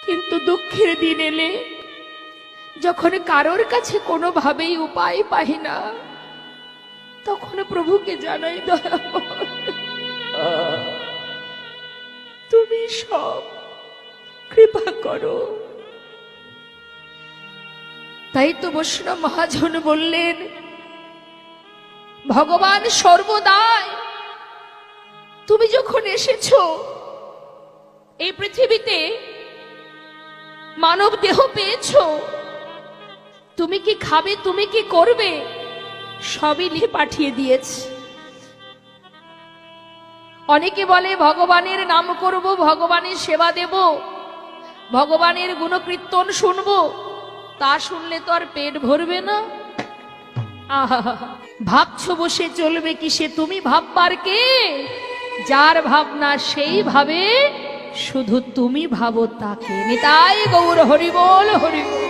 কিন্তু দুঃখের দিন এলে যখন কারোর কাছে কোনোভাবেই উপায় পাই না, তখন প্রভুকে জানাই, দয়াময় তুমি সব কৃপা করো। তাই তো বৈষ্ণব মহাজন বললেন, ভগবান সর্বদাই তুমি যখন এসেছো এই পৃথিবীতে, মানব দেহ পেয়েছো, তুমি কি খাবে, তুমি কি করবে, সবই লিখে পাঠিয়ে দিয়েছি। অনেকে বলে ভগবানের নাম করব, ভগবানের সেবা দেব, ভগবানের গুণকীর্তন শুনবো, তা শুনলে তো আর পেট ভরবে না। আহা, ভাবছো বসে চলবে কি সে তুমি ভাববার কে? যার ভাবনা সেই ভাবে, শুধু তুমি ভাবো তাকে। নিতাই গৌর হরি বল, হরি বল।